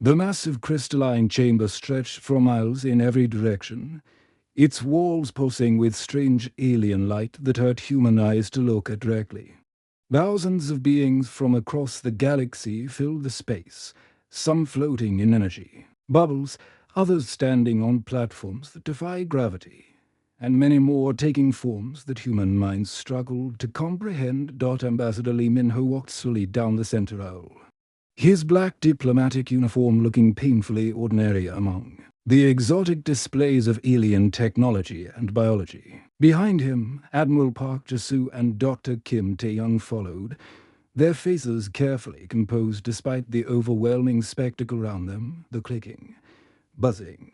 The massive crystalline chamber stretched for miles in every direction, its walls pulsing with strange alien light that hurt human eyes to look at directly. Thousands of beings from across the galaxy filled the space, some floating in energy, bubbles, others standing on platforms that defy gravity, and many more taking forms that human minds struggled to comprehend. Ambassador Li Minho walked slowly down the center aisle, his black diplomatic uniform looking painfully ordinary among the exotic displays of alien technology and biology. Behind him, Admiral Park Jasu and Dr. Kim Tae-young followed, their faces carefully composed despite the overwhelming spectacle around them. The clicking, buzzing,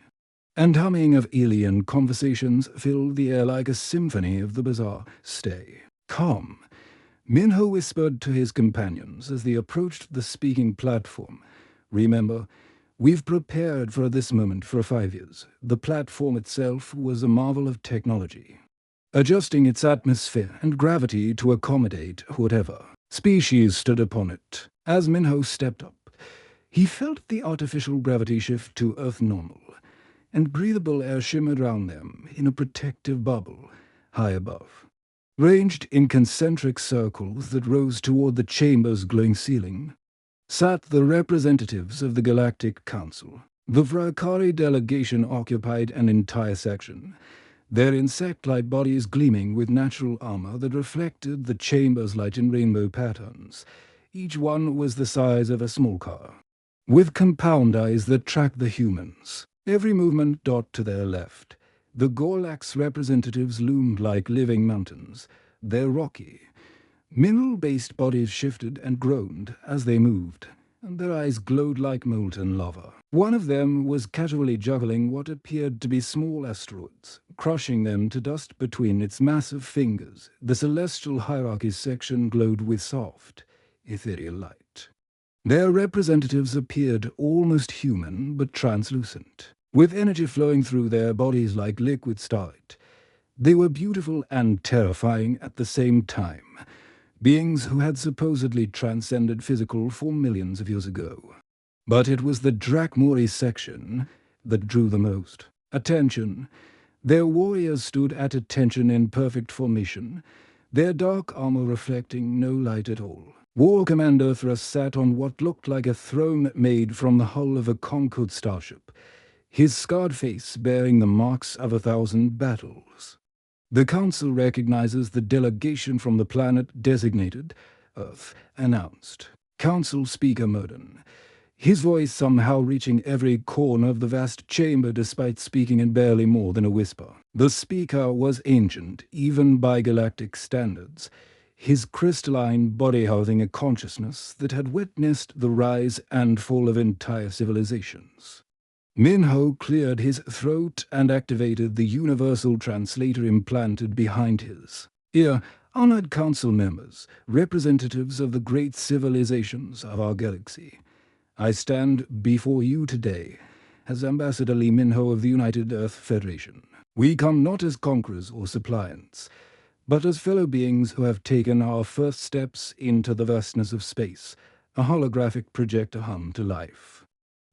and humming of alien conversations filled the air like a symphony of the bizarre. "Stay calm," Minho whispered to his companions as they approached the speaking platform. "Remember, we've prepared for this moment for 5 years." The platform itself was a marvel of technology, adjusting its atmosphere and gravity to accommodate whatever species stood upon it. As Minho stepped up, he felt the artificial gravity shift to Earth normal, and breathable air shimmered around them in a protective bubble high above. Ranged in concentric circles that rose toward the chamber's glowing ceiling, sat the representatives of the Galactic Council. The Vrakari delegation occupied an entire section, their insect-like bodies gleaming with natural armor that reflected the chamber's light in rainbow patterns. Each one was the size of a small car, with compound eyes that tracked the humans. Every movement to their left, the Gorlax representatives loomed like living mountains. Their rocky, mineral-based bodies shifted and groaned as they moved, and their eyes glowed like molten lava. One of them was casually juggling what appeared to be small asteroids, crushing them to dust between its massive fingers. The celestial hierarchy section glowed with soft, ethereal light. Their representatives appeared almost human but translucent, with energy flowing through their bodies like liquid starlight. They were beautiful and terrifying at the same time, beings who had supposedly transcended physical for millions of years ago. But it was the Drakmori section that drew the most attention. Their warriors stood at attention in perfect formation, their dark armor reflecting no light at all. War Commander Thrust sat on what looked like a throne made from the hull of a conquered starship, his scarred face bearing the marks of 1,000 battles. "The Council recognizes the delegation from the planet designated Earth," announced Council Speaker Murden, his voice somehow reaching every corner of the vast chamber despite speaking in barely more than a whisper. The speaker was ancient, even by galactic standards, his crystalline body housing a consciousness that had witnessed the rise and fall of entire civilizations. Minho cleared his throat and activated the universal translator implanted behind his ear. "Honored council members, representatives of the great civilizations of our galaxy, I stand before you today as Ambassador Li Minho of the United Earth Federation. We come not as conquerors or suppliants, but as fellow beings who have taken our first steps into the vastness of space," a holographic projector hummed to life,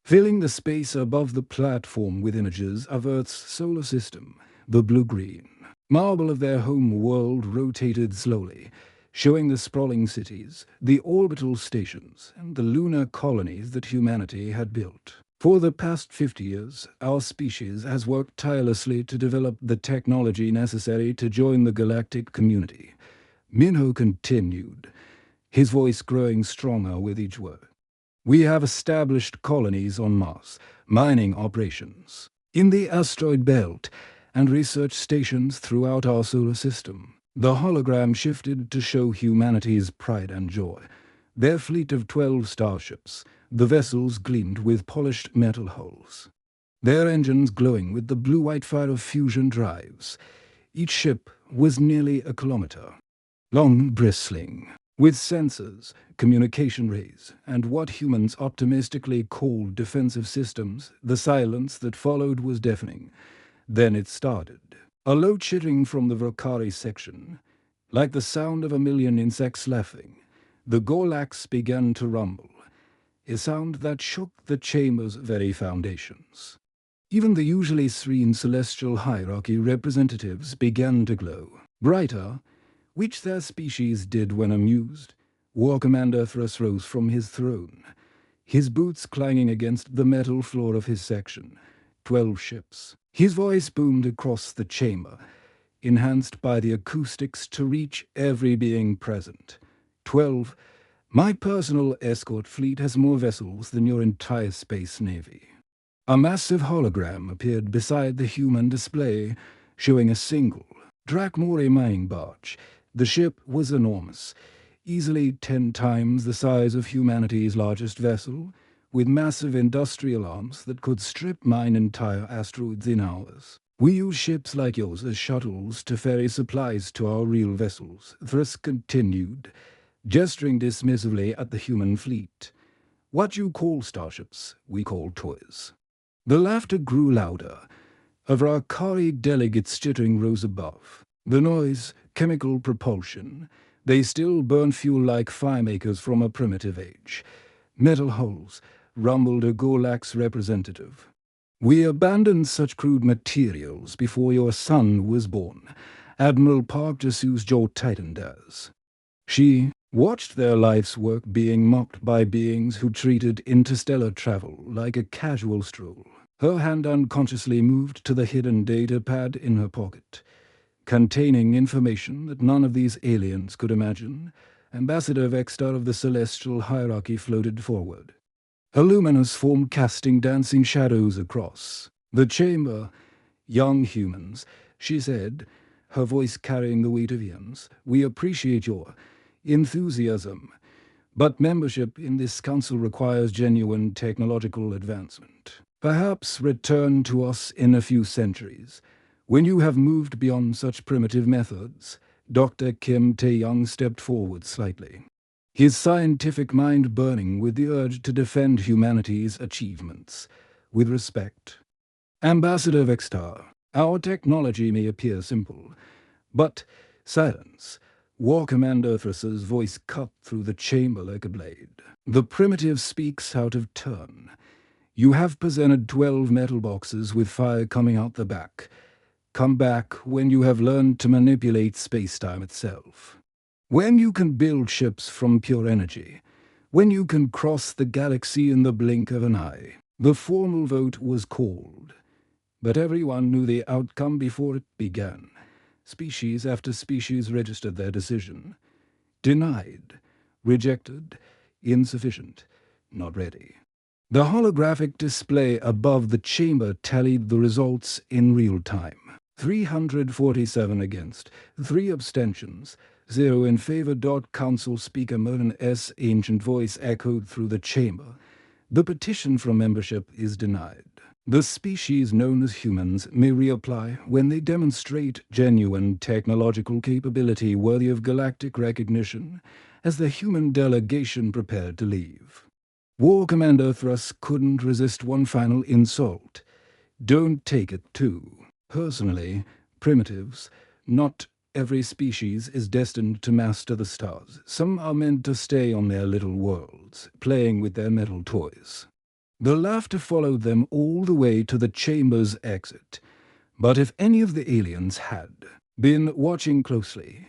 filling the space above the platform with images of Earth's solar system. The blue-green marble of their home world rotated slowly, showing the sprawling cities, the orbital stations, and the lunar colonies that humanity had built. "For the past 50 years, our species has worked tirelessly to develop the technology necessary to join the galactic community," Minho continued, his voice growing stronger with each word. "We have established colonies on Mars, mining operations in the asteroid belt, and research stations throughout our solar system." The hologram shifted to show humanity's pride and joy. Their fleet of 12 starships, the vessels gleamed with polished metal hulls, their engines glowing with the blue-white fire of fusion drives. Each ship was nearly a kilometer long, bristling with sensors, communication rays, and what humans optimistically called defensive systems. The silence that followed was deafening. Then it started. A low chittering from the Vrakari section, like the sound of a million insects laughing. The Gorlax began to rumble, a sound that shook the chamber's very foundations. Even the usually serene celestial hierarchy representatives began to glow, brighter, which their species did when amused. War Commander Thrust rose from his throne, his boots clanging against the metal floor of his section. 12 ships. His voice boomed across the chamber, enhanced by the acoustics to reach every being present. 12. My personal escort fleet has more vessels than your entire space navy. A massive hologram appeared beside the human display, showing a single Drakmori mining barge. The ship was enormous, easily 10 times the size of humanity's largest vessel, with massive industrial arms that could strip mine entire asteroids in hours. We use ships like yours as shuttles to ferry supplies to our real vessels, Thrisk continued, gesturing dismissively at the human fleet. What you call starships, we call toys. The laughter grew louder. A Vrakari delegate's chittering rose above. The noise, chemical propulsion. They still burn fuel like firemakers from a primitive age. Metal holes, rumbled a Gorlax representative. We abandoned such crude materials before your son was born. Admiral Park Jasu's jaw tightened as she watched their life's work being mocked by beings who treated interstellar travel like a casual stroll. Her hand unconsciously moved to the hidden data pad in her pocket, containing information that none of these aliens could imagine. Ambassador Vextar of the Celestial Hierarchy floated forward, a luminous form casting dancing shadows across the chamber. Young humans, she said, her voice carrying the weight of eons, we appreciate your enthusiasm, but membership in this council requires genuine technological advancement. Perhaps return to us in a few centuries, when you have moved beyond such primitive methods. Dr. Kim Tae-young stepped forward slightly, his scientific mind burning with the urge to defend humanity's achievements with respect. Ambassador Vextar, our technology may appear simple, but silence. War Commander Thrus's voice cut through the chamber like a blade. The primitive speaks out of turn. You have presented 12 metal boxes with fire coming out the back. Come back when you have learned to manipulate space-time itself. When you can build ships from pure energy. When you can cross the galaxy in the blink of an eye. The formal vote was called, but everyone knew the outcome before it began. Species after species registered their decision. Denied, rejected, insufficient, not ready. The holographic display above the chamber tallied the results in real time. 347 against, 3 abstentions, 0 in favor. Council Speaker Merlin S. ancient voice echoed through the chamber. The petition for membership is denied. The species known as humans may reapply when they demonstrate genuine technological capability worthy of galactic recognition, as the human delegation prepared to leave. War Commander Thrust couldn't resist one final insult. Don't take it too personally, primitives. Not every species is destined to master the stars. Some are meant to stay on their little worlds, playing with their metal toys. The laughter followed them all the way to the chamber's exit. But if any of the aliens had been watching closely,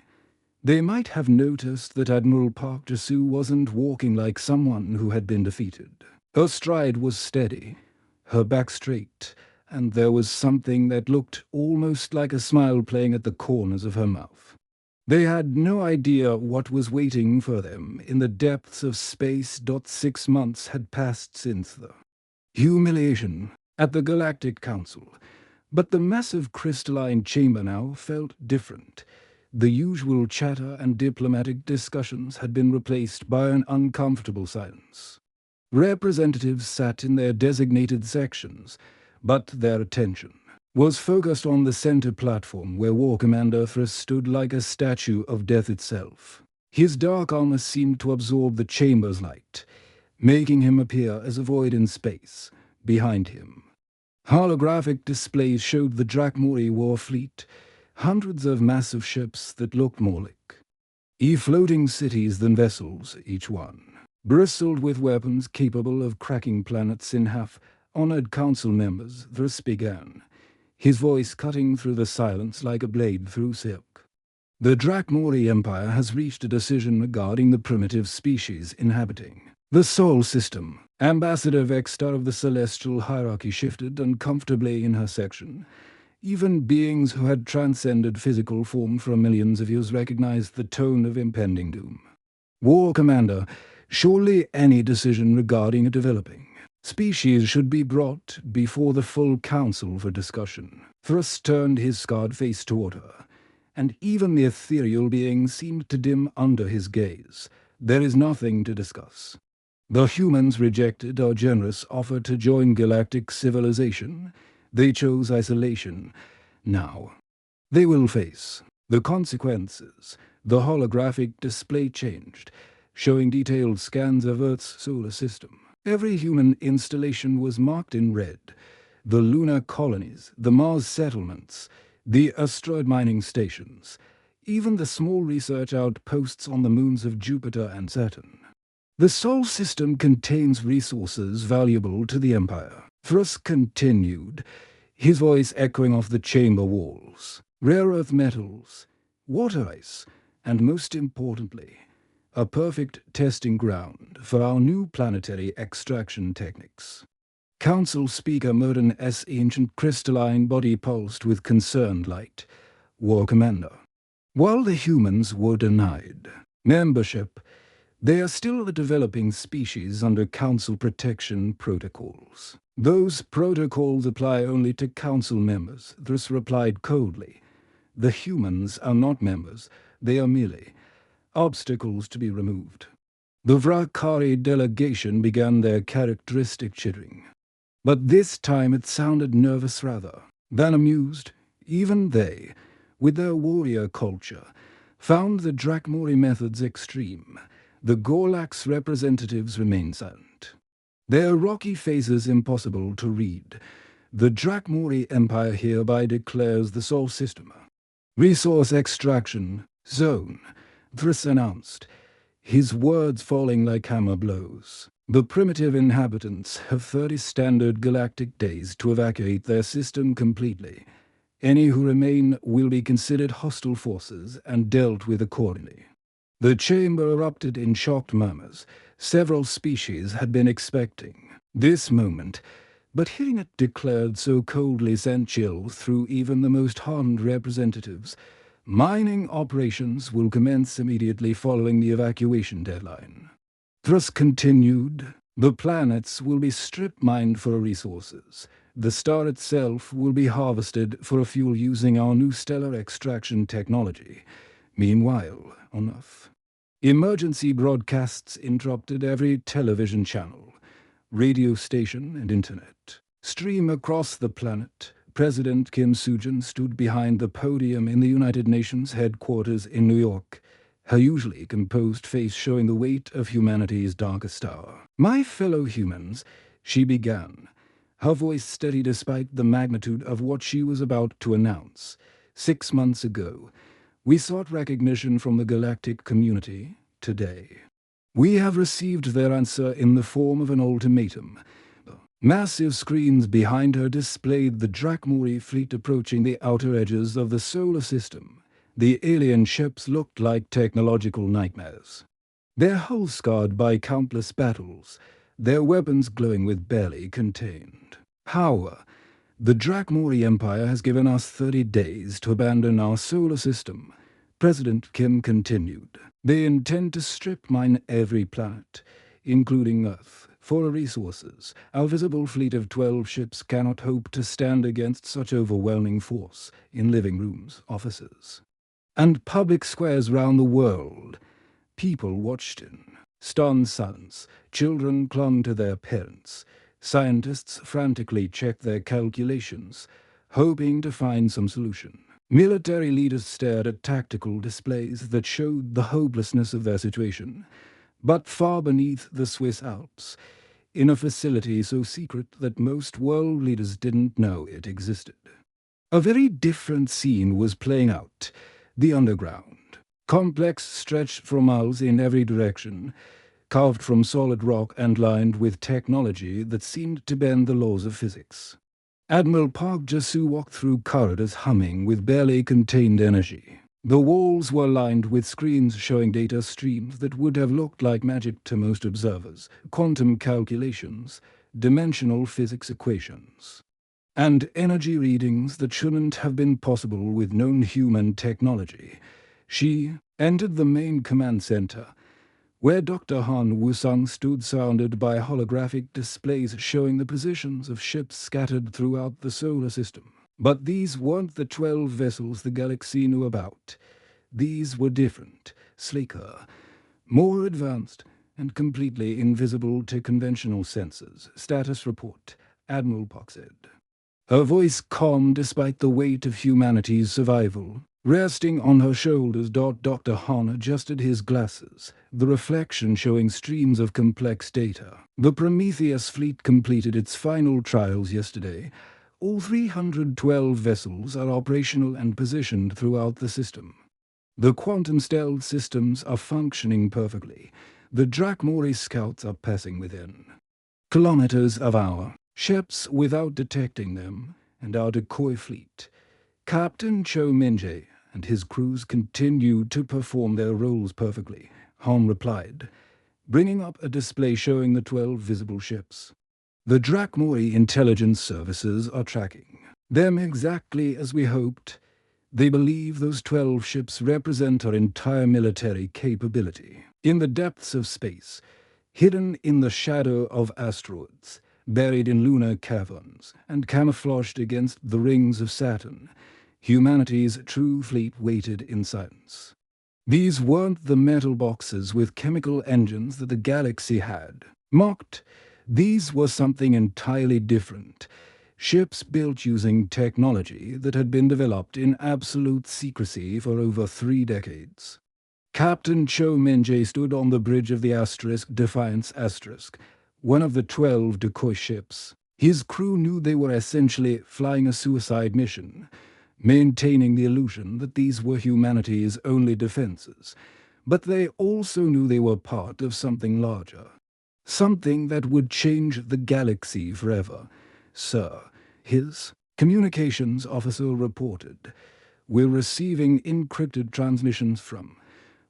they might have noticed that Admiral Park Jasu wasn't walking like someone who had been defeated. Her stride was steady, her back straight, and there was something that looked almost like a smile playing at the corners of her mouth. They had no idea what was waiting for them in the depths of space. 6 months had passed since the humiliation at the Galactic Council, but the massive crystalline chamber now felt different. The usual chatter and diplomatic discussions had been replaced by an uncomfortable silence. Representatives sat in their designated sections, but their attention was focused on the center platform where War Commander Thrust stood like a statue of death itself. His dark armor seemed to absorb the chamber's light, making him appear as a void in space behind him. Holographic displays showed the Drakmori war fleet, hundreds of massive ships that looked more like floating cities than vessels, each one. bristled with weapons capable of cracking planets in half. Honored council members, thus began, his voice cutting through the silence like a blade through silk. The Drakmori Empire has reached a decision regarding the primitive species inhabiting the Sol system. Ambassador Vextar of the Celestial Hierarchy shifted uncomfortably in her section. Even beings who had transcended physical form for millions of years recognized the tone of impending doom. War Commander, surely any decision regarding a developing species should be brought before the full council for discussion. Thrust turned his scarred face toward her, and even the ethereal being seemed to dim under his gaze. There is nothing to discuss. The humans rejected our generous offer to join galactic civilization. They chose isolation. Now, they will face the consequences. The holographic display changed, showing detailed scans of Earth's solar system. Every human installation was marked in red. The lunar colonies, the Mars settlements, the asteroid mining stations, even the small research outposts on the moons of Jupiter and Saturn. The Sol system contains resources valuable to the Empire. Thrust continued, his voice echoing off the chamber walls. Rare earth metals, water ice, and most importantly, a perfect testing ground for our new planetary extraction techniques. Council Speaker Murden S. Ancient crystalline body pulsed with concerned light. War Commander. While the humans were denied membership, they are still a developing species under Council protection protocols. Those protocols apply only to Council members. Thus replied coldly. The humans are not members. They are merely obstacles to be removed. The Vrakari delegation began their characteristic chittering. But this time it sounded nervous rather than amused. Even they, with their warrior culture, found the Drakmori methods extreme. The Gorlax representatives remained silent, their rocky faces impossible to read. The Drakmori Empire hereby declares the Sol system resource extraction zone, Thriss announced, his words falling like hammer blows. The primitive inhabitants have 30 standard galactic days to evacuate their system completely. Any who remain will be considered hostile forces and dealt with accordingly. The chamber erupted in shocked murmurs. Several species had been expecting this moment, but hearing it declared so coldly sent chills through even the most hardened representatives. Mining operations will commence immediately following the evacuation deadline. Thus continued, the planets will be strip-mined for resources. The star itself will be harvested for fuel using our new stellar extraction technology. Meanwhile, on Earth, emergency broadcasts interrupted every television channel, radio station and internet. Stream across the planet. President Kim Soo-jin stood behind the podium in the United Nations headquarters in New York, her usually composed face showing the weight of humanity's darkest hour. My fellow humans, she began, her voice steady despite the magnitude of what she was about to announce. 6 months ago, we sought recognition from the galactic community. Today, we have received their answer in the form of an ultimatum. Massive screens behind her displayed the Drakmori fleet approaching the outer edges of the solar system. The alien ships looked like technological nightmares, their hulls scarred by countless battles, their weapons glowing with barely contained power. The Drakmori Empire has given us 30 days to abandon our solar system. President Kim continued. They intend to strip mine every planet, including Earth, for resources. Our visible fleet of 12 ships cannot hope to stand against such overwhelming force in living rooms, offices, and public squares round the world. People watched in stunned silence. Children clung to their parents. Scientists frantically checked their calculations, hoping to find some solution. Military leaders stared at tactical displays that showed the hopelessness of their situation. But far beneath the Swiss Alps, in a facility so secret that most world leaders didn't know it existed, a very different scene was playing out. The underground complex stretched for miles in every direction. carved from solid rock and lined with technology that seemed to bend the laws of physics. Admiral Park Jasu walked through corridors humming with barely contained energy. The walls were lined with screens showing data streams that would have looked like magic to most observers, quantum calculations, dimensional physics equations, and energy readings that shouldn't have been possible with known human technology. She entered the main command center, where Dr. Han Wusang stood surrounded by holographic displays showing the positions of ships scattered throughout the solar system. But these weren't the 12 vessels the galaxy knew about. These were different, sleeker, more advanced, and completely invisible to conventional senses. Status report, Admiral Park said. Her voice calm despite the weight of humanity's survival. Resting on her shoulders, Dr. Han adjusted his glasses, the reflection showing streams of complex data. The Prometheus fleet completed its final trials yesterday. All 312 vessels are operational and positioned throughout the system. The quantum stealth systems are functioning perfectly. The Drakmori scouts are passing within kilometers of our ships without detecting them, and our decoy fleet. Captain Cho Minjae and his crews continue to perform their roles perfectly, Han replied, bringing up a display showing the 12 visible ships. The Drakmori intelligence services are tracking them exactly as we hoped. They believe those 12 ships represent our entire military capability. In the depths of space, hidden in the shadow of asteroids, buried in lunar caverns, and camouflaged against the rings of Saturn, humanity's true fleet waited in silence. These weren't the metal boxes with chemical engines that the galaxy had mocked. These were something entirely different. Ships built using technology that had been developed in absolute secrecy for over 3 decades. Captain Cho Minjae stood on the bridge of the Defiance Asterisk, one of the 12 decoy ships. His crew knew they were essentially flying a suicide mission, maintaining the illusion that these were humanity's only defenses. But they also knew they were part of something larger. Something that would change the galaxy forever. Sir, his communications officer reported, we're receiving encrypted transmissions from,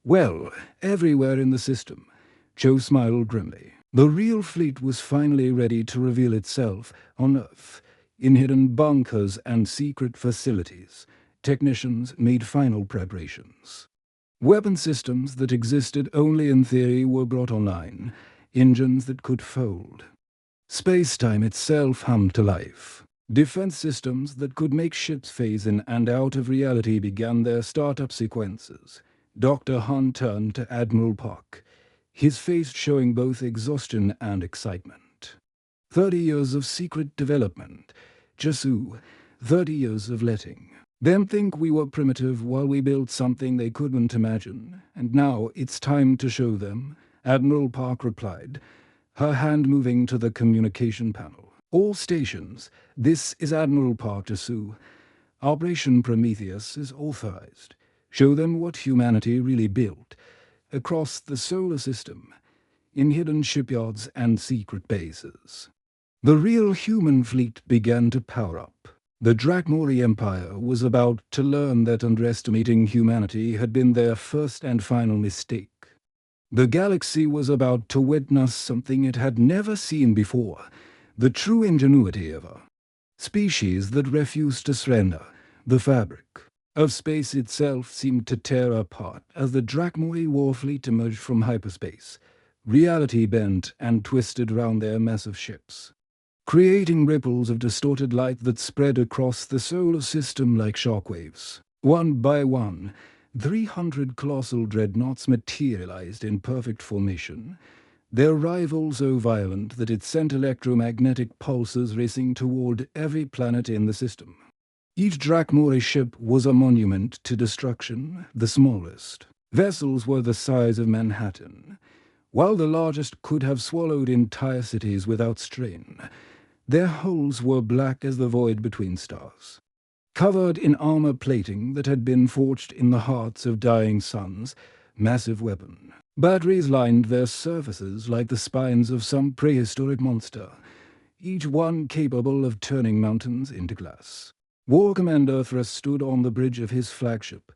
well, everywhere in the system. Cho smiled grimly. The real fleet was finally ready to reveal itself on Earth, in hidden bunkers and secret facilities. Technicians made final preparations. Weapon systems that existed only in theory were brought online, engines that could fold. Space-time itself hummed to life. Defense systems that could make ships phase in and out of reality began their startup sequences. Dr. Han turned to Admiral Park, his face showing both exhaustion and excitement. 30 years of secret development. Jasu, 30 years of letting them think we were primitive while we built something they couldn't imagine. And now it's time to show them, Admiral Park replied, her hand moving to the communication panel. All stations, this is Admiral Park Jasu. Operation Prometheus is authorized. Show them what humanity really built, across the solar system, in hidden shipyards and secret bases. The real human fleet began to power up. The Drakmori Empire was about to learn that underestimating humanity had been their first and final mistake. The galaxy was about to witness something it had never seen before, the true ingenuity of a species that refused to surrender. The fabric of space itself seemed to tear apart as the Drakmori war fleet emerged from hyperspace. Reality bent and twisted around their massive ships, creating ripples of distorted light that spread across the solar system like shockwaves. One by one, 300 colossal dreadnoughts materialized in perfect formation, their arrival so violent that it sent electromagnetic pulses racing toward every planet in the system. Each Drakmori ship was a monument to destruction. The smallest vessels were the size of Manhattan, while the largest could have swallowed entire cities without strain. Their hulls were black as the void between stars, covered in armor plating that had been forged in the hearts of dying suns. Massive weapon Batteries lined their surfaces like the spines of some prehistoric monster, each one capable of turning mountains into glass. War Commander Thrust stood on the bridge of his flagship,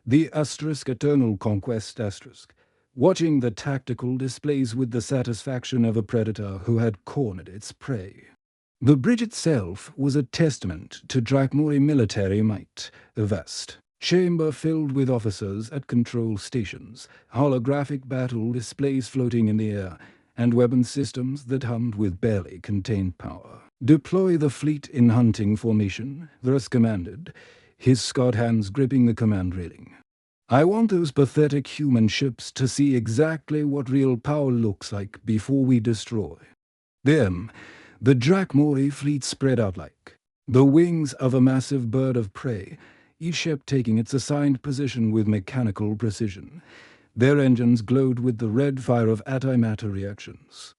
the Eternal Conquest *, watching the tactical displays with the satisfaction of a predator who had cornered its prey. The bridge itself was a testament to Drakmori military might, a vast chamber filled with officers at control stations, holographic battle displays floating in the air, and weapon systems that hummed with barely contained power. "Deploy the fleet in hunting formation," Thrust commanded, his scarred hands gripping the command railing. "I want those pathetic human ships to see exactly what real power looks like before we destroy them." The Drakmori fleet spread out like the wings of a massive bird of prey, each ship taking its assigned position with mechanical precision. Their engines glowed with the red fire of antimatter reactions,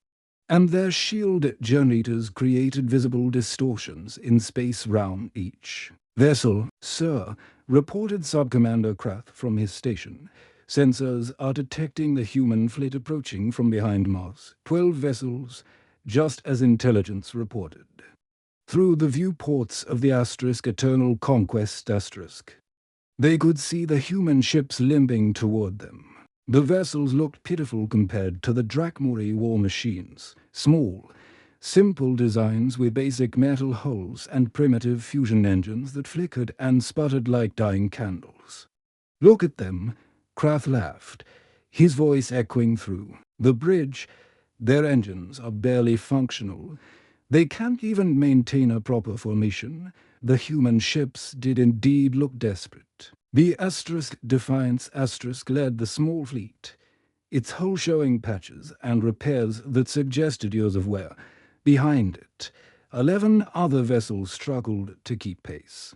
and their shield generators created visible distortions in space round each vessel. "Sir," reported Sub-Commander Krath from his station, "sensors are detecting the human fleet approaching from behind Mars. 12 vessels, just as intelligence reported." Through the viewports of the Eternal Conquest *, they could see the human ships limping toward them. The vessels looked pitiful compared to the Drakmori war machines. Small, simple designs with basic metal hulls and primitive fusion engines that flickered and sputtered like dying candles. "Look at them," Krath laughed, his voice echoing through the bridge. "Their engines are barely functional. They can't even maintain a proper formation." The human ships did indeed look desperate. The Defiance led the small fleet, its hull showing patches and repairs that suggested years of wear. Behind it, 11 other vessels struggled to keep pace,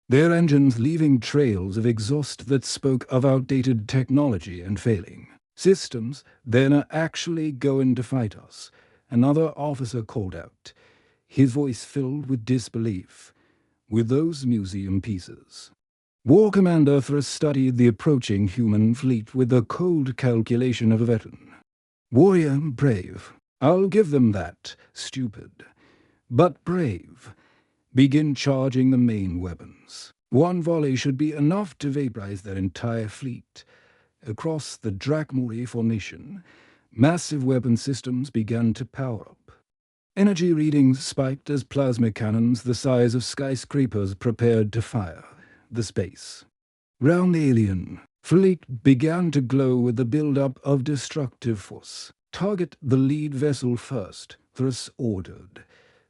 their engines leaving trails of exhaust that spoke of outdated technology and failing systems. "They're not actually going to fight us," another officer called out, his voice filled with disbelief. "With those museum pieces." War Commander Thrust studied the approaching human fleet with the cold calculation of a veteran. "Warrior, brave. I'll give them that. Stupid, but brave. Begin charging the main weapons. One volley should be enough to vaporize their entire fleet." Across the Drakmori formation, massive weapon systems began to power up. Energy readings spiked as plasma cannons the size of skyscrapers prepared to fire. The space round the alien fleet began to glow with the build-up of destructive force. "Target the lead vessel first," Thrust ordered.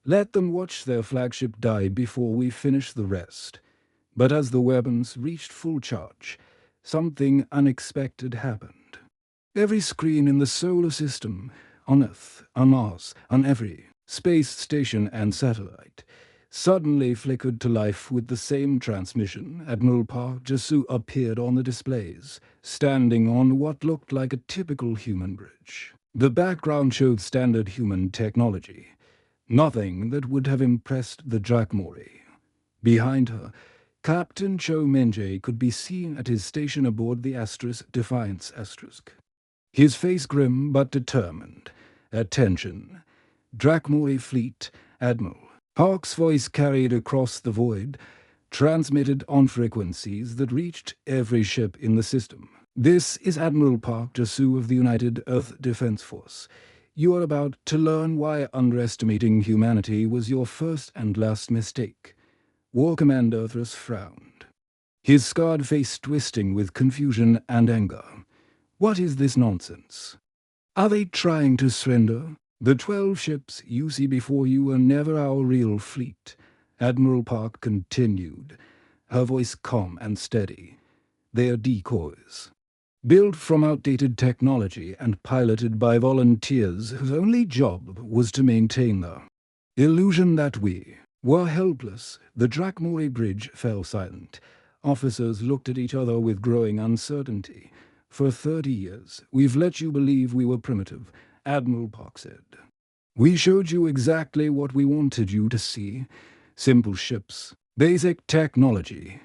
"Let them watch their flagship die before we finish the rest." But as the weapons reached full charge, something unexpected happened. Every screen in the solar system, on Earth, on Mars, on every space station and satellite, suddenly flickered to life with the same transmission. Admiral Park Jasu appeared on the displays, standing on what looked like a typical human bridge. The background showed standard human technology, nothing that would have impressed the Drakmori. Behind her, Captain Cho Menje could be seen at his station aboard the Defiance *, his face grim but determined. "Attention, Drakmori fleet, Admiral." Park's voice carried across the void, transmitted on frequencies that reached every ship in the system. "This is Admiral Park Jasu of the United Earth Defense Force. You are about to learn why underestimating humanity was your first and last mistake." War Commander Thrust frowned, his scarred face twisting with confusion and anger. "What is this nonsense? Are they trying to surrender? The 12 ships you see before you were never our real fleet," Admiral Park continued, her voice calm and steady. "They are decoys, built from outdated technology and piloted by volunteers whose only job was to maintain the illusion that we were helpless." The Drakmori bridge fell silent. Officers looked at each other with growing uncertainty. "For 30 years, we've let you believe we were primitive," Admiral Park said. "We showed you exactly what we wanted you to see. Simple ships, basic technology,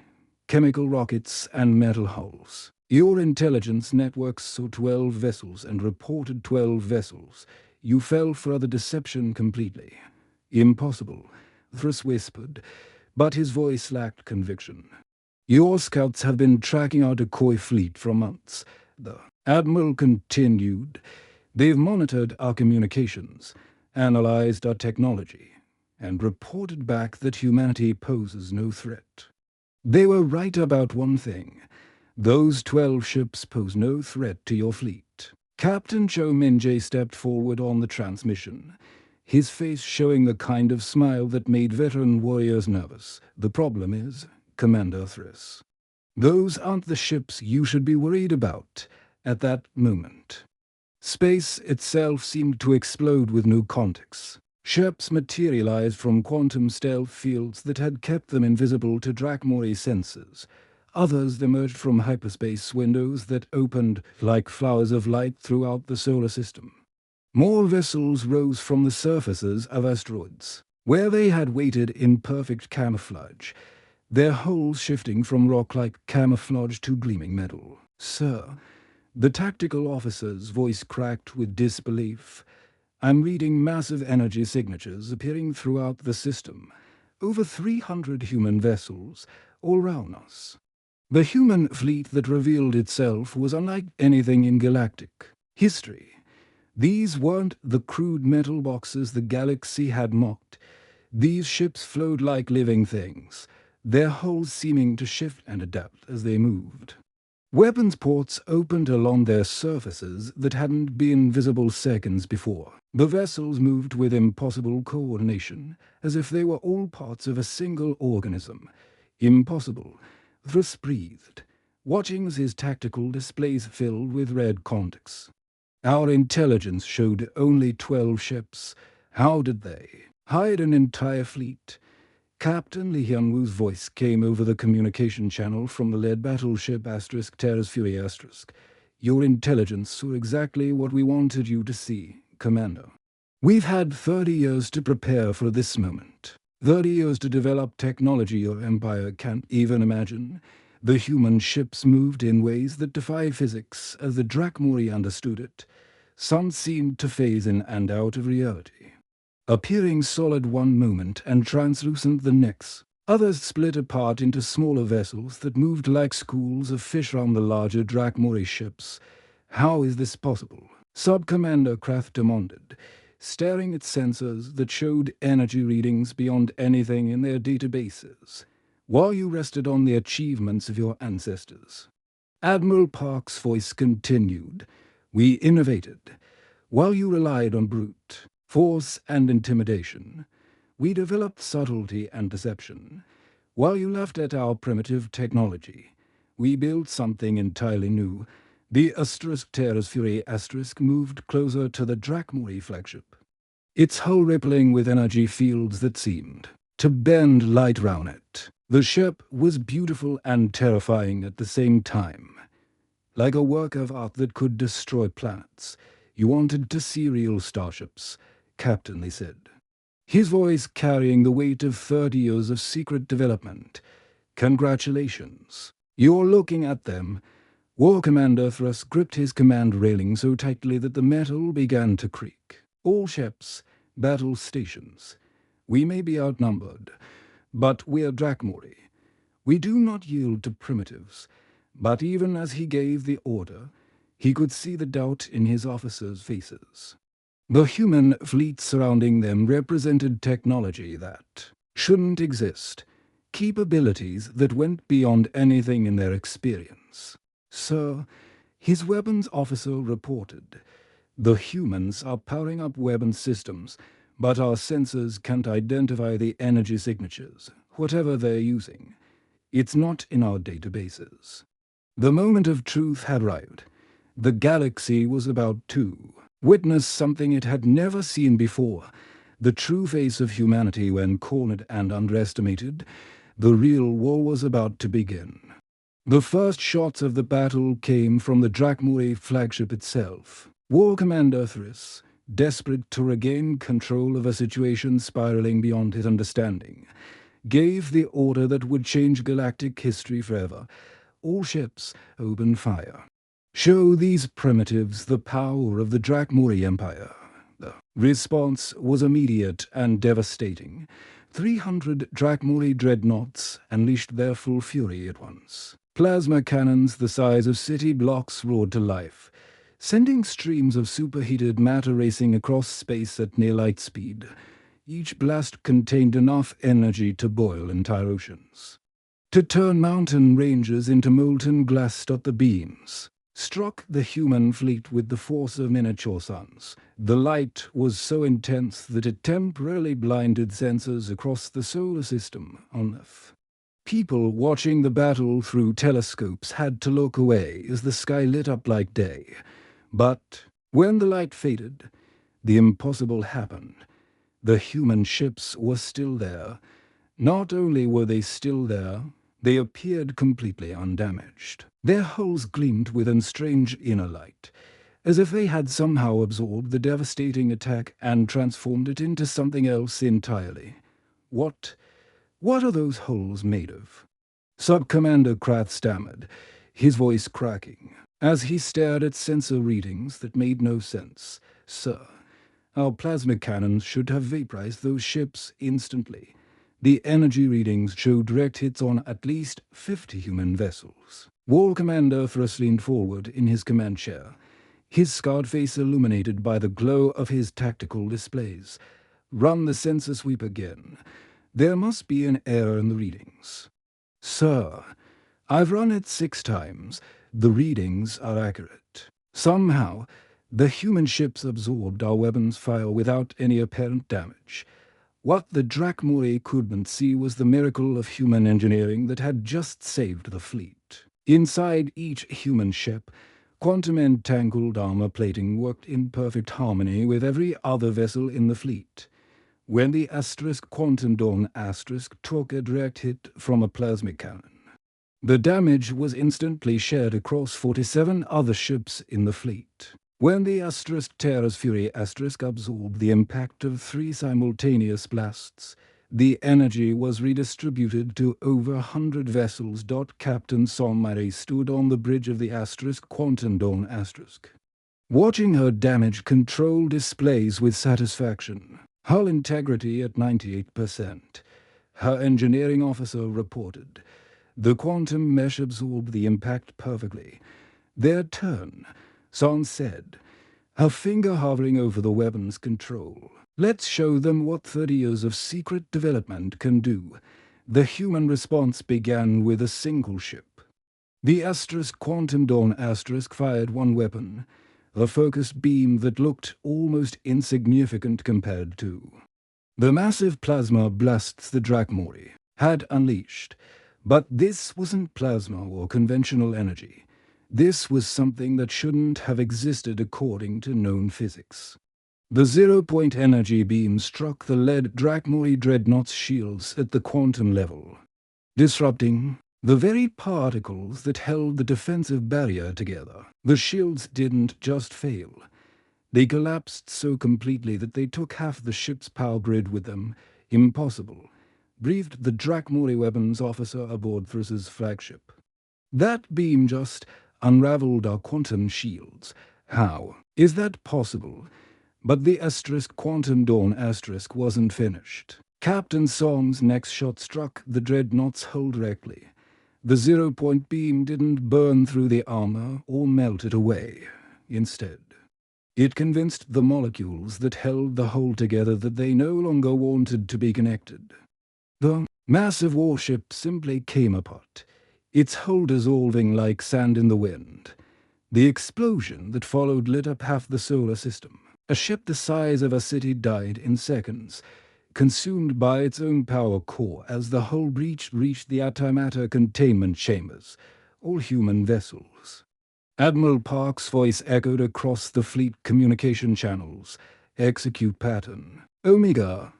chemical rockets and metal hulls. Your intelligence networks saw 12 vessels and reported 12 vessels. You fell for the deception completely. Impossible, Thruss whispered, but his voice lacked conviction. Your scouts have been tracking our decoy fleet for months. The Admiral continued. They've monitored our communications, analyzed our technology, and reported back that humanity poses no threat. They were right about one thing. Those 12 ships pose no threat to your fleet. Captain Cho Min-jae stepped forward on the transmission, his face showing the kind of smile that made veteran warriors nervous. The problem is, Commander Thriss, those aren't the ships you should be worried about at that moment. Space itself seemed to explode with new context. Ships materialized from quantum stealth fields that had kept them invisible to Drakmori sensors. Others emerged from hyperspace windows that opened like flowers of light throughout the solar system. More vessels rose from the surfaces of asteroids, where they had waited in perfect camouflage, their hulls shifting from rock-like camouflage to gleaming metal. "Sir," the tactical officer's voice cracked with disbelief, "I'm reading massive energy signatures appearing throughout the system. Over 300 human vessels all around us." The human fleet that revealed itself was unlike anything in galactic history. These weren't the crude metal boxes the galaxy had mocked. These ships flowed like living things, their hulls seeming to shift and adapt as they moved. Weapons ports opened along their surfaces that hadn't been visible seconds before. The vessels moved with impossible coordination, as if they were all parts of a single organism. Impossible. Thruss breathed, watching as his tactical displays filled with red contacts. Our intelligence showed only 12 ships. How did they hide an entire fleet? Captain Lee Hyun-woo's voice came over the communication channel from the lead battleship Terra's Fury *. Your intelligence saw exactly what we wanted you to see, Commander. We've had 30 years to prepare for this moment. 30 years to develop technology your empire can't even imagine. The human ships moved in ways that defy physics as the Drakmori understood it. Some seemed to phase in and out of reality, appearing solid one moment and translucent the next. Others split apart into smaller vessels that moved like schools of fish around the larger Drakmori ships. How is this possible? Sub-Commander Kraft demanded, staring at sensors that showed energy readings beyond anything in their databases, while you rested on the achievements of your ancestors. Admiral Park's voice continued. We innovated, while you relied on brute force and intimidation. We developed subtlety and deception, while you left at our primitive technology. We built something entirely new. The Terra's Fury moved closer to the Drakmori flagship, its hull rippling with energy fields that seemed to bend light round it. The ship was beautiful and terrifying at the same time, like a work of art that could destroy planets. You wanted to see real starships, Captain Lee said, his voice carrying the weight of 30 years of secret development. Congratulations. You're looking at them. War Commander Thruss gripped his command railing so tightly that the metal began to creak. All ships, battle stations. We may be outnumbered, but we're Drakmori. We do not yield to primitives. But even as he gave the order, he could see the doubt in his officers' faces. The human fleet surrounding them represented technology that shouldn't exist, capabilities that went beyond anything in their experience. Sir, his weapons officer reported, the humans are powering up weapons systems, but our sensors can't identify the energy signatures, whatever they're using. It's not in our databases. The moment of truth had arrived. The galaxy was about to witness something it had never seen before. The true face of humanity when cornered and underestimated. The real war was about to begin. The first shots of the battle came from the Drakmori flagship itself. War Commander Thriss, desperate to regain control of a situation spiraling beyond his understanding, gave the order that would change galactic history forever. All ships open fire. Show these primitives the power of the Drakmori Empire. The response was immediate and devastating. 300 Drakmori dreadnoughts unleashed their full fury at once. Plasma cannons the size of city blocks roared to life, sending streams of superheated matter racing across space at near light speed. Each blast contained enough energy to boil entire oceans, to turn mountain ranges into molten glass. The beams struck the human fleet with the force of miniature suns. The light was so intense that it temporarily blinded sensors across the solar system on Earth. People watching the battle through telescopes had to look away as the sky lit up like day. But when the light faded, the impossible happened. The human ships were still there. Not only were they still there, they appeared completely undamaged. Their hulls gleamed with a strange inner light, as if they had somehow absorbed the devastating attack and transformed it into something else entirely. What are those hulls made of? Sub-Commander Krath stammered, his voice cracking, as he stared at sensor readings that made no sense. Sir, our plasma cannons should have vaporized those ships instantly. The energy readings showed direct hits on at least 50 human vessels. War Commander Thrust leaned forward in his command chair, his scarred face illuminated by the glow of his tactical displays. Run the sensor sweep again. There must be an error in the readings. Sir, I've run it 6 times. The readings are accurate. Somehow, the human ships absorbed our weapons fire without any apparent damage. What the Drakmori couldn't see was the miracle of human engineering that had just saved the fleet. Inside each human ship, quantum-entangled armor plating worked in perfect harmony with every other vessel in the fleet. When the Quantum Dawn took a direct hit from a plasmic cannon, the damage was instantly shared across 47 other ships in the fleet. When the Terra's Fury absorbed the impact of 3 simultaneous blasts, the energy was redistributed to over 100 vessels. Captain Somari stood on the bridge of the Quantum Dawn watching her damage control displays with satisfaction. Hull integrity at 98%. Her engineering officer reported. The quantum mesh absorbed the impact perfectly. Their turn, Son said, her finger hovering over the weapon's control. Let's show them what 30 years of secret development can do. The human response began with a single ship. The Quantum Dawn fired one weapon, a focused beam that looked almost insignificant compared to the massive plasma blasts the Drakmori had unleashed. But this wasn't plasma or conventional energy. This was something that shouldn't have existed according to known physics. The zero-point energy beam struck the lead Drakmori dreadnought's shields at the quantum level, disrupting the very particles that held the defensive barrier together. The shields didn't just fail. They collapsed so completely that they took half the ship's power grid with them. Impossible, breathed the Drakmori weapons officer aboard Thrus's flagship. That beam just unraveled our quantum shields. How is that possible? But the Quantum Dawn wasn't finished. Captain Song's next shot struck the dreadnought's hull directly. The zero-point beam didn't burn through the armor or melt it away. Instead, it convinced the molecules that held the hull together that they no longer wanted to be connected. The massive warship simply came apart, its hull dissolving like sand in the wind. The explosion that followed lit up half the solar system. A ship the size of a city died in seconds, consumed by its own power core as the hull breach reached the antimatter containment chambers, all human vessels. Admiral Park's voice echoed across the fleet communication channels. Execute pattern. Omega.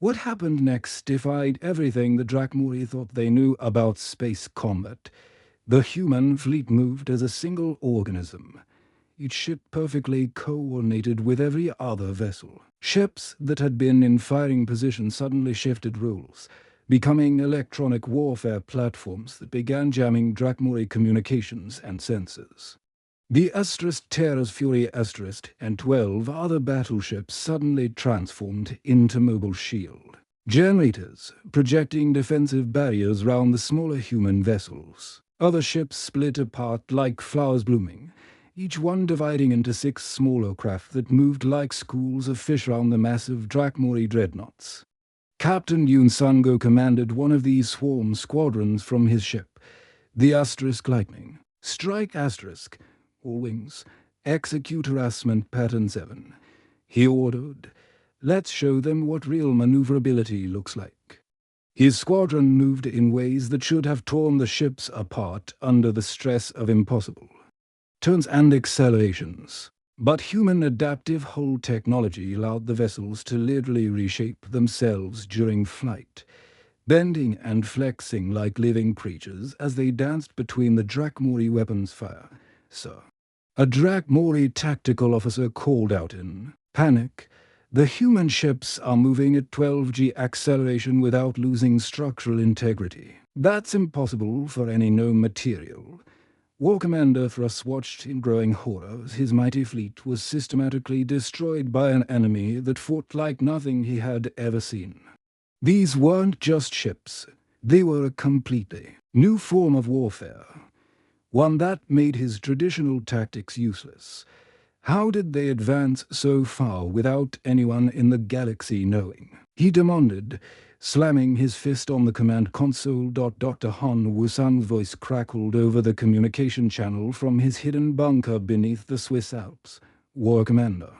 What happened next defied everything the Drakmori thought they knew about space combat. The human fleet moved as a single organism, each ship perfectly coordinated with every other vessel. Ships that had been in firing position suddenly shifted roles, becoming electronic warfare platforms that began jamming Drakmori communications and sensors. The Terra's Fury and 12 other battleships suddenly transformed into mobile shield generators, projecting defensive barriers round the smaller human vessels. Other ships split apart like flowers blooming, each one dividing into 6 smaller craft that moved like schools of fish round the massive Drakmori dreadnoughts. Captain Yoon Sungo commanded one of these swarm squadrons from his ship, the Lightning. Strike all wings, execute harassment pattern 7. He ordered, let's show them what real maneuverability looks like. His squadron moved in ways that should have torn the ships apart under the stress of impossible turns and accelerations. But human adaptive hull technology allowed the vessels to literally reshape themselves during flight, bending and flexing like living creatures as they danced between the Drakmori weapons fire. Sir, a Drakmori tactical officer called out in panic, the human ships are moving at 12G acceleration without losing structural integrity. That's impossible for any known material. War Commander Thruss watched in growing horror as his mighty fleet was systematically destroyed by an enemy that fought like nothing he had ever seen. These weren't just ships, they were a completely new form of warfare, one that made his traditional tactics useless. How did they advance so far without anyone in the galaxy knowing? He demanded, slamming his fist on the command console. Dr. Han Wusang's voice crackled over the communication channel from his hidden bunker beneath the Swiss Alps. War Commander,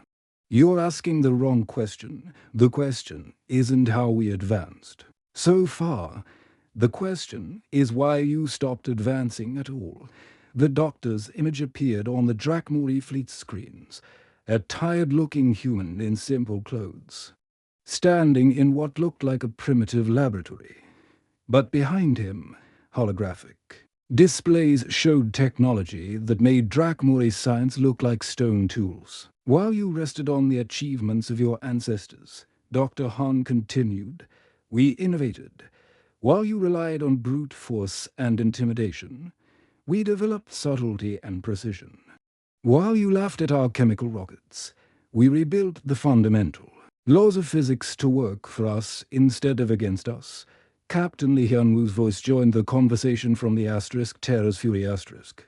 you're asking the wrong question. The question isn't how we advanced so far. The question is why you stopped advancing at all. The doctor's image appeared on the Drakmori fleet screens, a tired-looking human in simple clothes, standing in what looked like a primitive laboratory. But behind him, holographic displays showed technology that made Drakmori science look like stone tools. While you rested on the achievements of your ancestors, Dr. Han continued, we innovated. While you relied on brute force and intimidation, we developed subtlety and precision. While you laughed at our chemical rockets, we rebuilt the fundamental laws of physics to work for us instead of against us. Captain Lee Hyun-woo's voice joined the conversation from the Terra's Fury asterisk.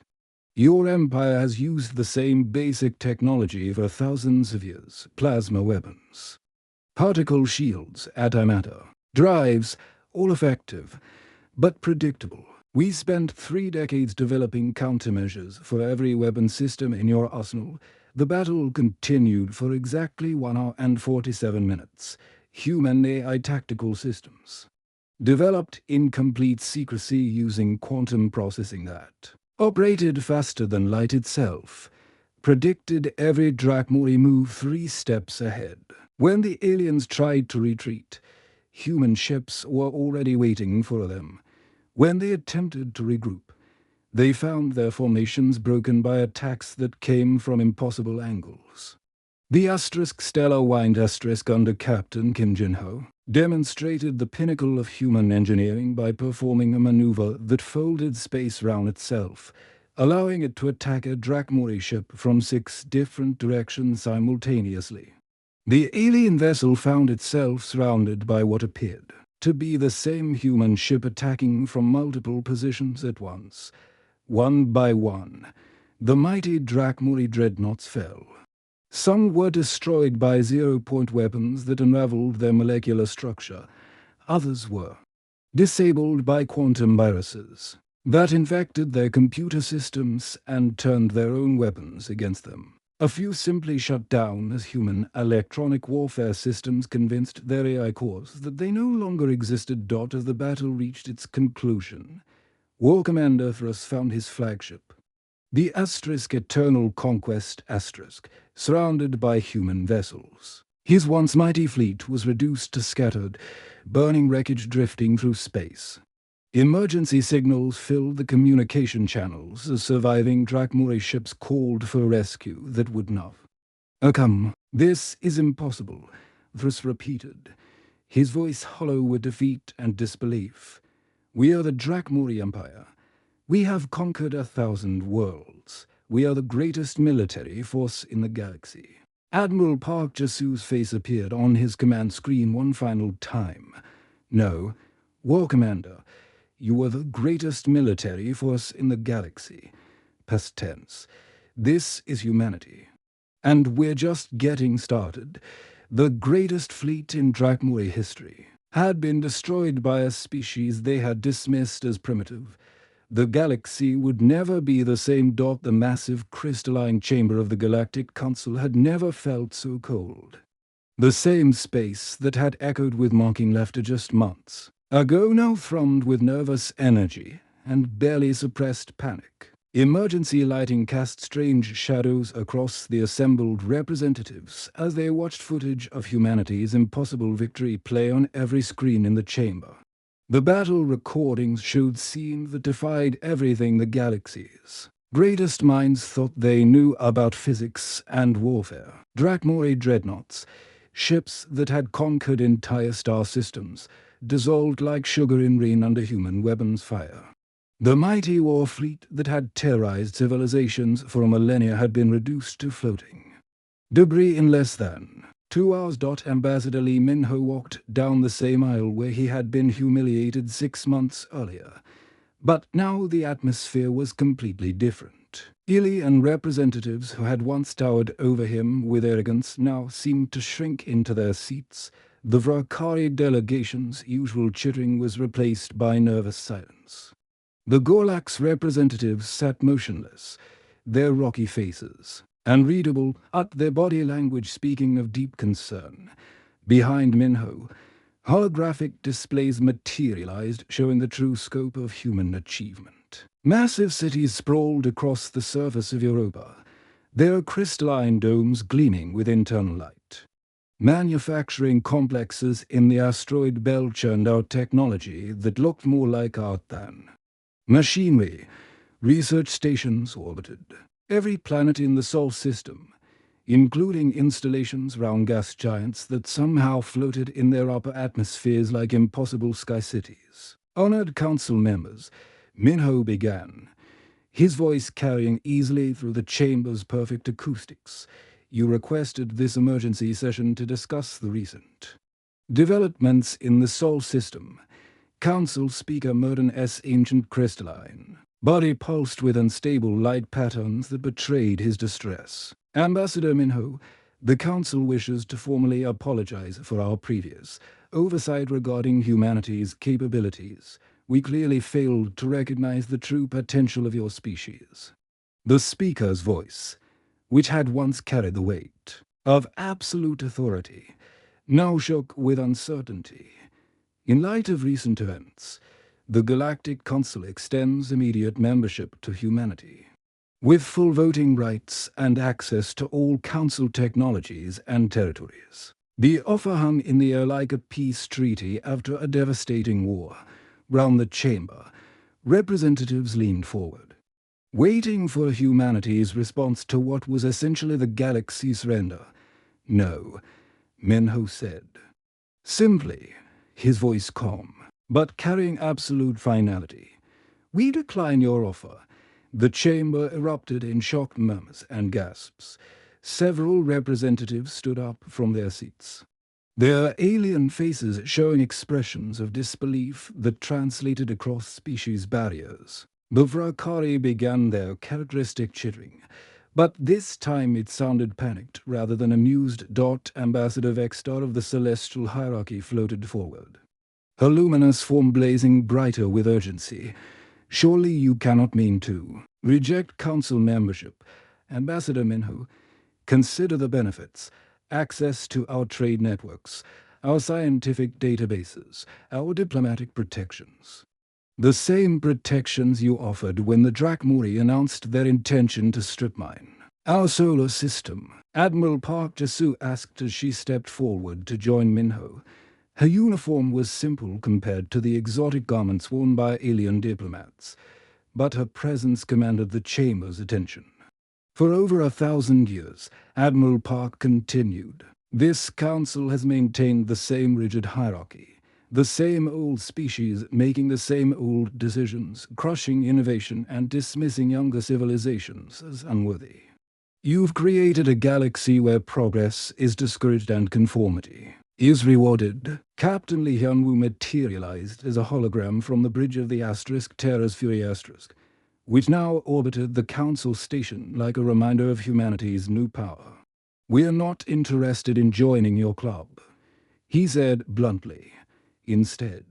Your empire has used the same basic technology for thousands of years. Plasma weapons, particle shields, antimatter, drives, all effective, but predictable. We spent 3 decades developing countermeasures for every weapon system in your arsenal. The battle continued for exactly 1 hour and 47 minutes. Human AI tactical systems, developed in complete secrecy using quantum processing that operated faster than light itself, predicted every Drakmori move 3 steps ahead. When the aliens tried to retreat, human ships were already waiting for them. When they attempted to regroup, they found their formations broken by attacks that came from impossible angles. The Stellar Wind under Captain Kim Jin-ho demonstrated the pinnacle of human engineering by performing a maneuver that folded space around itself, allowing it to attack a Drakmori ship from 6 different directions simultaneously. The alien vessel found itself surrounded by what appeared to be the same human ship attacking from multiple positions at once. One by one, the mighty Drakmori dreadnoughts fell. Some were destroyed by zero-point weapons that unraveled their molecular structure. Others were disabled by quantum viruses that infected their computer systems and turned their own weapons against them. A few simply shut down as human electronic warfare systems convinced their AI cores that they no longer existed. As the battle reached its conclusion, War Commander Thruss found his flagship, the Eternal Conquest surrounded by human vessels. His once mighty fleet was reduced to scattered, burning wreckage drifting through space. Emergency signals filled the communication channels as surviving Drakmori ships called for rescue that would not come. This is impossible, Thruss repeated, his voice hollow with defeat and disbelief. "We are the Drakmori Empire. We have conquered 1,000 worlds. We are the greatest military force in the galaxy." Admiral Park Jasu's face appeared on his command screen one final time. "No, War Commander, you are the greatest military force in the galaxy. Past tense. This is humanity. And we're just getting started. The greatest fleet in Drakmori history had been destroyed by a species they had dismissed as primitive. The galaxy would never be the same. The massive crystalline chamber of the Galactic Council had never felt so cold. The same space that had echoed with mocking laughter just months ago now thrummed with nervous energy and barely suppressed panic. Emergency lighting cast strange shadows across the assembled representatives as they watched footage of humanity's impossible victory play on every screen in the chamber. The battle recordings showed scenes that defied everything the galaxy's greatest minds thought they knew about physics and warfare. Drakmori dreadnoughts, ships that had conquered entire star systems, dissolved like sugar in rain under human weapons fire. The mighty war fleet that had terrorized civilizations for millennia had been reduced to floating debris in less than 2 hours. Ambassador Lee Minho walked down the same aisle where he had been humiliated 6 months earlier. But now the atmosphere was completely different. Alien representatives who had once towered over him with arrogance now seemed to shrink into their seats. The Vrakari delegation's usual chittering was replaced by nervous silence. The Gorlax representatives sat motionless, their rocky faces unreadable, at their body language speaking of deep concern. Behind Minho, holographic displays materialized, showing the true scope of human achievement. Massive cities sprawled across the surface of Europa, their crystalline domes gleaming with internal light. Manufacturing complexes in the asteroid belt churned out technology that looked more like art than machinery. Research stations orbited every planet in the Sol system, including installations round gas giants that somehow floated in their upper atmospheres like impossible sky cities. Honored council members, Minho began, his voice carrying easily through the chamber's perfect acoustics. "You requested this emergency session to discuss the recent developments in the Sol system." Council Speaker Merton S. Ancient Crystalline body pulsed with unstable light patterns that betrayed his distress. "Ambassador Minho, the Council wishes to formally apologize for our previous oversight regarding humanity's capabilities. We clearly failed to recognize the true potential of your species." The speaker's voice, which had once carried the weight of absolute authority, now shook with uncertainty. "In light of recent events, the Galactic Council extends immediate membership to humanity, with full voting rights and access to all Council technologies and territories." The offer hung in the air like a peace treaty after a devastating war. Round the chamber, representatives leaned forward, waiting for humanity's response to what was essentially the galaxy's surrender. "No," Minho said. Simply, his voice calm, but carrying absolute finality. "We decline your offer." The chamber erupted in shocked murmurs and gasps. Several representatives stood up from their seats, their alien faces showing expressions of disbelief that translated across species barriers. The Vrakari began their characteristic chittering, but this time it sounded panicked rather than amused. Ambassador Vexstar of the Celestial Hierarchy floated forward, her luminous form blazing brighter with urgency. "Surely you cannot mean to reject Council membership. Ambassador Minho, consider the benefits: access to our trade networks, our scientific databases, our diplomatic protections. The same protections you offered when the Drakmori announced their intention to strip mine our solar system," Admiral Park Jasu asked as she stepped forward to join Minho. Her uniform was simple compared to the exotic garments worn by alien diplomats, but her presence commanded the chamber's attention. "For over 1,000 years," Admiral Park continued, This council has maintained the same rigid hierarchy, the same old species making the same old decisions, crushing innovation and dismissing younger civilizations as unworthy. You've created a galaxy where progress is discouraged and conformity is rewarded. Captain Li Hyunwoo materialized as a hologram from the bridge of the Terra's Fury *, which now orbited the Council station like a reminder of humanity's new power. "We're not interested in joining your club," he said bluntly. "Instead,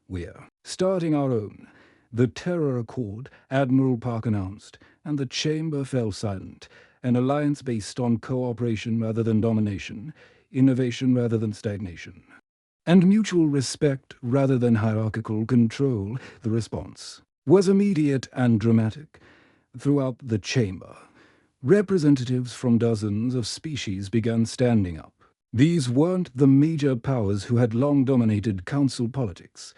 we're starting our own." The Terror Accord, Admiral Park announced, and the chamber fell silent. An alliance based on cooperation rather than domination, innovation rather than stagnation, and mutual respect rather than hierarchical control. The response was immediate and dramatic. Throughout the chamber, representatives from dozens of species began standing up. These weren't the major powers who had long dominated council politics.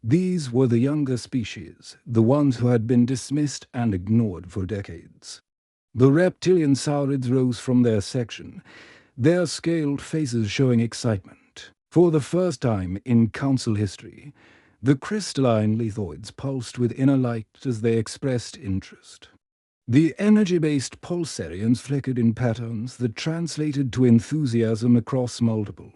These were the younger species, the ones who had been dismissed and ignored for decades. The reptilian saurids rose from their section, their scaled faces showing excitement. For the first time in council history, the crystalline lithoids pulsed with inner light as they expressed interest. The energy-based pulsarians flickered in patterns that translated to enthusiasm across multiple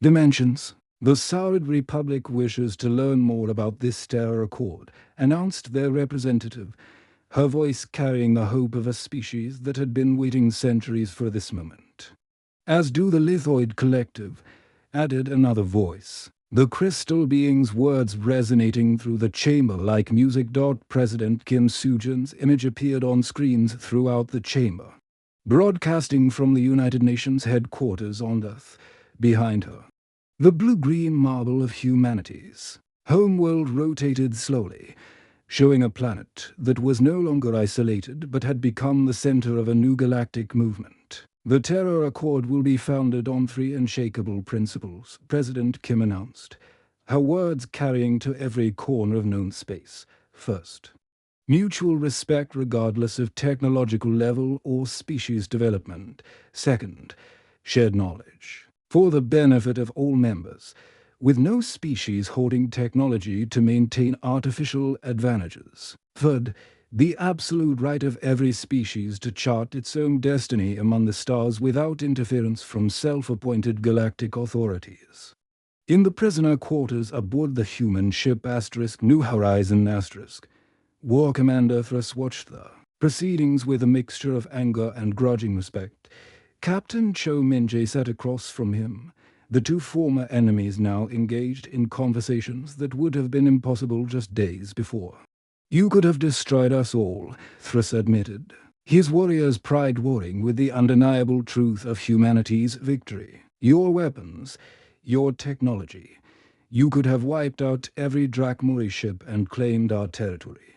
dimensions. "The Saurid Republic wishes to learn more about this Terror Accord," announced their representative, her voice carrying the hope of a species that had been waiting centuries for this moment. "As do the Lithoid Collective," added another voice, the crystal being's words resonating through the chamber like music. President Kim Soo-jun's image appeared on screens throughout the chamber, broadcasting from the United Nations headquarters on Earth. Behind her, the blue-green marble of humanity's homeworld rotated slowly, showing a planet that was no longer isolated but had become the center of a new galactic movement. "The Terror Accord will be founded on 3 unshakable principles," President Kim announced, her words carrying to every corner of known space. "First, mutual respect regardless of technological level or species development. Second, shared knowledge for the benefit of all members, with no species hoarding technology to maintain artificial advantages. Third, the absolute right of every species to chart its own destiny among the stars without interference from self-appointed galactic authorities." In the prisoner quarters aboard the human ship New Horizon War Commander Thruss watched the proceedings with a mixture of anger and grudging respect. Captain Cho Min-jae sat across from him, the two former enemies now engaged in conversations that would have been impossible just days before. "You could have destroyed us all," Thruss admitted, his warrior's pride warring with the undeniable truth of humanity's victory. "Your weapons, your technology. You could have wiped out every Drakmori ship and claimed our territory.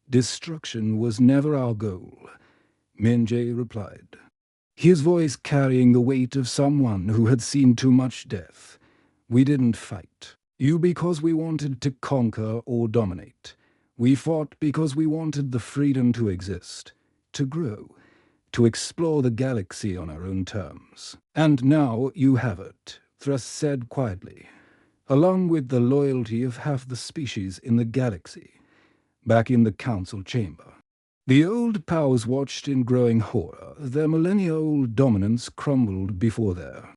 Destruction was never our goal," Min-jae replied, his voice carrying the weight of someone who had seen too much death. "We didn't fight you because we wanted to conquer or dominate. We fought because we wanted the freedom to exist, to grow, to explore the galaxy on our own terms. And now you have it," Thruss said quietly, "along with the loyalty of half the species in the galaxy." Back in the council chamber, the old powers watched in growing horror. Their millennia-old dominance crumbled before their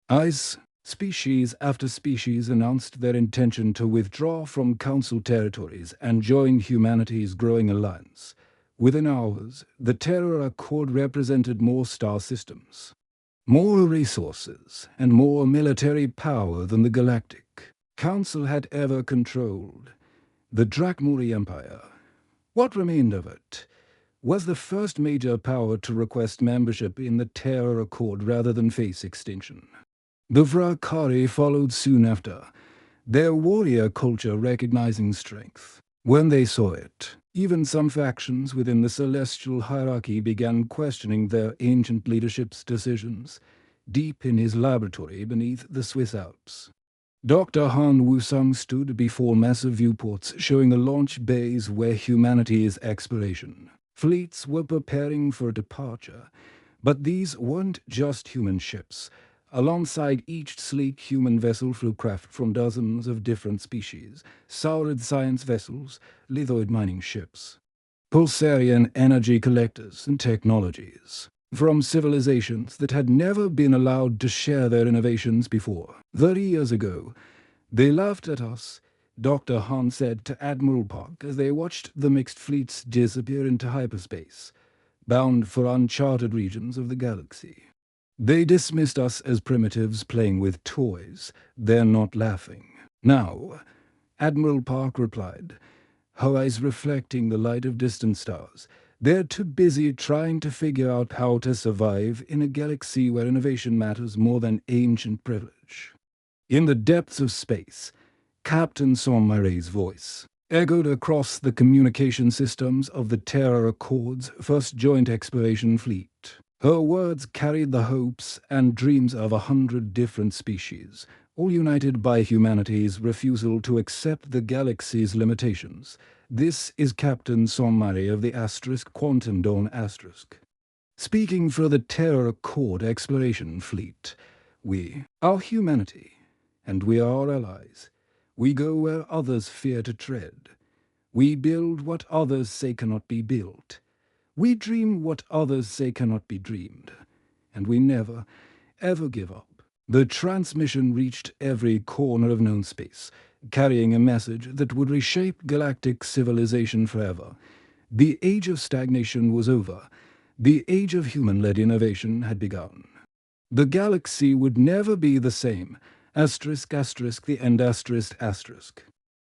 eyes. Species after species announced their intention to withdraw from council territories and join humanity's growing alliance. Within hours, the Terror Accord represented more star systems, more resources, and more military power than the Galactic Council had ever controlled. The Drakmori Empire, what remained of it, was the first major power to request membership in the Terror Accord rather than face extinction. The Vrakari followed soon after, their warrior culture recognizing strength. When they saw it, even some factions within the celestial hierarchy began questioning their ancient leadership's decisions. Deep in his laboratory beneath the Swiss Alps, Dr. Han Wusung stood before massive viewports showing the launch bays where humanity's exploration fleets were preparing for departure. But these weren't just human ships. Alongside each sleek human vessel flew craft from dozens of different species, saurid science vessels, lithoid mining ships, pulsarian energy collectors and technologies, from civilizations that had never been allowed to share their innovations before. 30 years ago, they laughed at us, Dr. Han said to Admiral Park as they watched the mixed fleets disappear into hyperspace, bound for uncharted regions of the galaxy. They dismissed us as primitives playing with toys. They're not laughing. Now, Admiral Park replied, her eyes reflecting the light of distant stars. They're too busy trying to figure out how to survive in a galaxy where innovation matters more than ancient privilege. In the depths of space, Captain Saint-Mary's voice echoed across the communication systems of the Terra Accords' first joint exploration fleet. Her words carried the hopes and dreams of 100 different species, all united by humanity's refusal to accept the galaxy's limitations. This is Captain Saint-Mary of the Quantum Dawn *. Speaking for the Terra Accord exploration fleet, we are humanity, and we are allies. We go where others fear to tread. We build what others say cannot be built. We dream what others say cannot be dreamed. And we never, ever give up. The transmission reached every corner of known space, carrying a message that would reshape galactic civilization forever. The age of stagnation was over. The age of human-led innovation had begun. The galaxy would never be the same. ***, the end ***.